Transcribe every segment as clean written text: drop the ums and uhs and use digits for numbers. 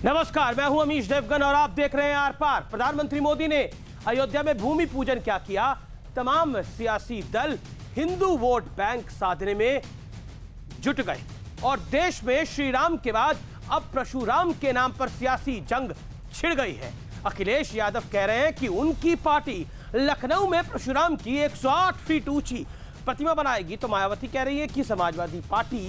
नमस्कार, मैं हूं अमीश देवगन और आप देख रहे हैं आर पार। प्रधानमंत्री मोदी ने अयोध्या में भूमि पूजन क्या किया? तमाम सियासी दल हिंदू वोट बैंक साधने में जुट गए और देश में श्री राम के बाद अब परशुराम के नाम पर सियासी जंग छिड़ गई है। अखिलेश यादव कह रहे हैं कि उनकी पार्टी लखनऊ में परशुराम की 108 फीट ऊंची प्रतिमा बनाएगी, तो मायावती कह रही है कि समाजवादी पार्टी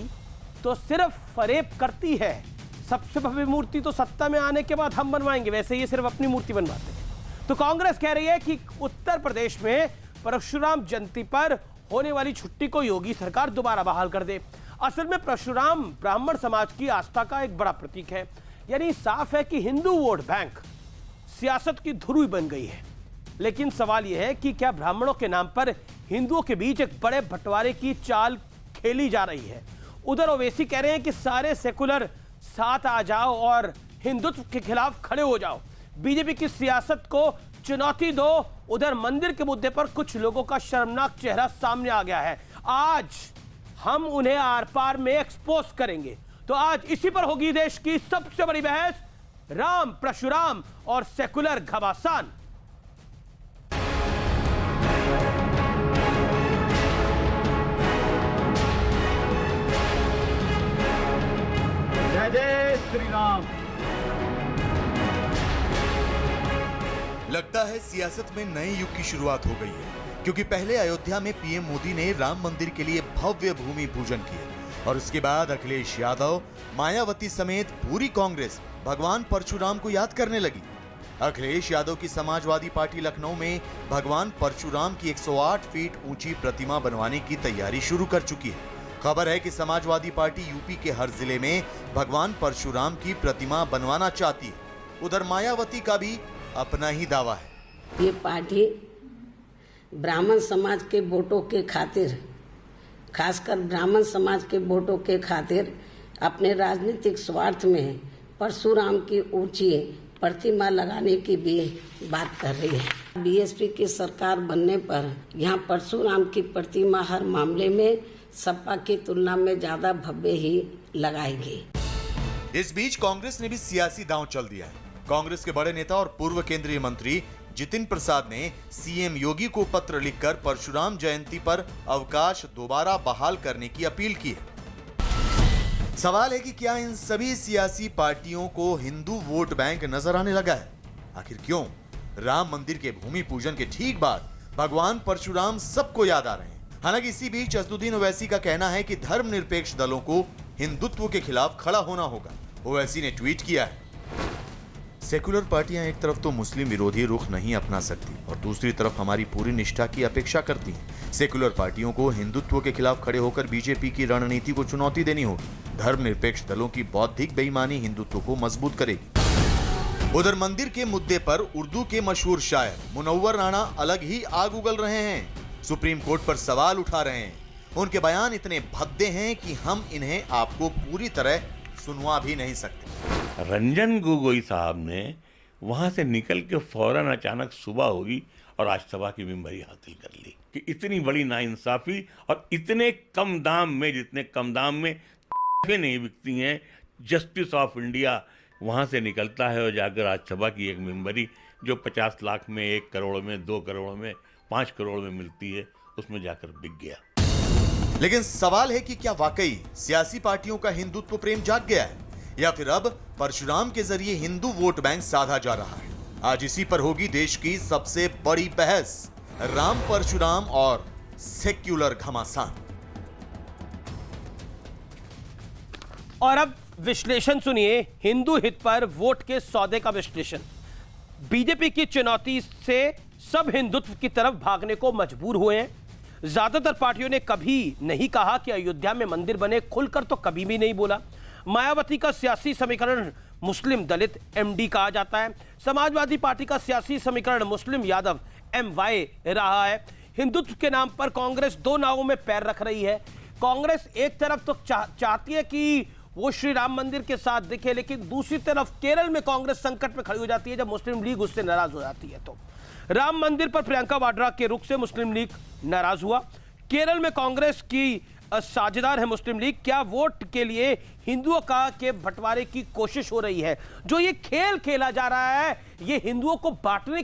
तो सिर्फ फरेब करती है, सबसे भव्य मूर्ति तो सत्ता में आने के बाद हम बनवाएंगे, वैसे ये सिर्फ अपनी मूर्ति बनवाते हैं। तो कांग्रेस कह रही है कि उत्तर प्रदेश में परशुराम जयंती पर होने वाली छुट्टी को योगी सरकार दोबारा बहाल कर दे। असल में परशुराम ब्राह्मण समाज की आस्था का एक बड़ा प्रतीक है, यानी साफ है कि हिंदू वोट बैंक सियासत की धुरी बन गई है। लेकिन सवाल यह है कि क्या ब्राह्मणों के नाम पर हिंदुओं के बीच एक बड़े बंटवारे की चाल खेली जा रही है? उधर ओवैसी कह रहे हैं कि सारे सेकुलर साथ आ जाओ और हिंदुत्व के खिलाफ खड़े हो जाओ, बीजेपी की सियासत को चुनौती दो। उधर मंदिर के मुद्दे पर कुछ लोगों का शर्मनाक चेहरा सामने आ गया है, आज हम उन्हें आर पार में एक्सपोज करेंगे। तो आज इसी पर होगी देश की सबसे बड़ी बहस, राम परशुराम और सेकुलर घमासान। जय जय श्री राम। लगता है सियासत में नए युग की शुरुआत हो गई है, क्योंकि पहले अयोध्या में पीएम मोदी ने राम मंदिर के लिए भव्य भूमि पूजन किया और उसके बाद अखिलेश यादव, मायावती समेत पूरी कांग्रेस भगवान परशुराम को याद करने लगी। अखिलेश यादव की समाजवादी पार्टी लखनऊ में भगवान परशुराम की 108 फीट ऊंची प्रतिमा बनवाने की तैयारी शुरू कर चुकी है। खबर है कि समाजवादी पार्टी यूपी के हर जिले में भगवान परशुराम की प्रतिमा बनवाना चाहती है। उधर मायावती का भी अपना ही दावा है। ये पार्टी ब्राह्मण समाज के वोटों के खातिर, खासकर ब्राह्मण समाज के वोटों के खातिर अपने राजनीतिक स्वार्थ में परशुराम की ऊंची प्रतिमा लगाने की भी बात कर रही है। बीएसपी की सरकार बनने पर यहाँ परशुराम की प्रतिमा हर मामले में सपा की तुलना में ज्यादा भव्य ही लगाएगी। इस बीच कांग्रेस ने भी सियासी दांव चल दिया है। कांग्रेस के बड़े नेता और पूर्व केंद्रीय मंत्री जितिन प्रसाद ने सीएम योगी को पत्र लिखकर परशुराम जयंती पर अवकाश दोबारा बहाल करने की अपील की है। सवाल है कि क्या इन सभी सियासी पार्टियों को हिंदू वोट बैंक नजर आने लगा है? आखिर क्यों राम मंदिर के भूमि पूजन के ठीक बाद भगवान परशुराम सबको याद आ रहे हैं? हालांकि इसी बीच असदुद्दीन ओवैसी का कहना है कि धर्मनिरपेक्ष दलों को हिंदुत्व के खिलाफ खड़ा होना होगा। ओवैसी ने ट्वीट किया है, सेकुलर पार्टियां एक तरफ तो मुस्लिम विरोधी रुख नहीं अपना सकती और दूसरी तरफ हमारी पूरी निष्ठा की अपेक्षा करती हैं। सेकुलर पार्टियों को हिंदुत्व के खिलाफ खड़े होकर बीजेपी की रणनीति को चुनौती देनी होगी। धर्मनिरपेक्ष दलों की बौद्धिक बेईमानी हिंदुत्व को मजबूत करेगी। उधर मंदिर के मुद्दे पर उर्दू के मशहूर शायर मुनव्वर राणा अलग ही आग उगल रहे हैं, सुप्रीम कोर्ट पर सवाल उठा रहे हैं। उनके बयान इतने भद्दे हैं कि हम इन्हें आपको पूरी तरह सुनवा भी नहीं सकते। रंजन गोगोई साहब ने वहां से निकल के फौरन अचानक सुबह हुई और राज्यसभा की मेंबरी हासिल कर ली कि इतनी बड़ी नाइंसाफी और इतने कम दाम में, जितने कम दाम में नहीं बिकती हैं, जस्टिस ऑफ इंडिया वहां से निकलता है और जाकर राज्यसभा की एक मेंबरी जो 50 लाख में, 1 करोड़ में, 2 करोड़ में, 5 करोड़ में मिलती है, उसमें जाकर बिक गया। लेकिन सवाल है कि क्या वाकई सियासी पार्टियों का हिंदुत्व प्रेम जाग गया है या फिर अब परशुराम के जरिए हिंदू वोट बैंक साधा जा रहा है? आज इसी पर होगी देश की सबसे बड़ी बहस, राम परशुराम और सेक्युलर घमासान। और अब विश्लेषण सुनिए, हिंदू हित पर वोट के सौदे का विश्लेषण। बीजेपी की चुनौती से सब हिंदुत्व की तरफ भागने को मजबूर हुए हैं। ज्यादातर पार्टियों ने कभी नहीं कहा कि अयोध्या में मंदिर बने, खुलकर तो कभी भी नहीं बोला। मायावती का सियासी समीकरण मुस्लिम दलित एमडी कहा जाता है। समाजवादी पार्टी का सियासी समीकरण मुस्लिम यादव एमवाई रहा है। हिंदुत्व के नाम पर कांग्रेस दो नावों में पैर रख रही है। कांग्रेस एक तरफ तो चाहती है कि वो श्री राम मंदिर के साथ दिखे, लेकिन दूसरी तरफ केरल में कांग्रेस संकट में खड़ी हो जाती है जब मुस्लिम लीग उससे नाराज हो जाती है। तो राम मंदिर पर प्रियंका वाड्रा के रुख से मुस्लिम लीग नाराज हुआ। केरल में कांग्रेस की साझेदार है मुस्लिम लीग। क्या वोट के लिए हिंदुओं का के बंटवारे की कोशिश हो रही है? जो ये खेल खेला जा रहा है, ये हिंदुओं को बांटने के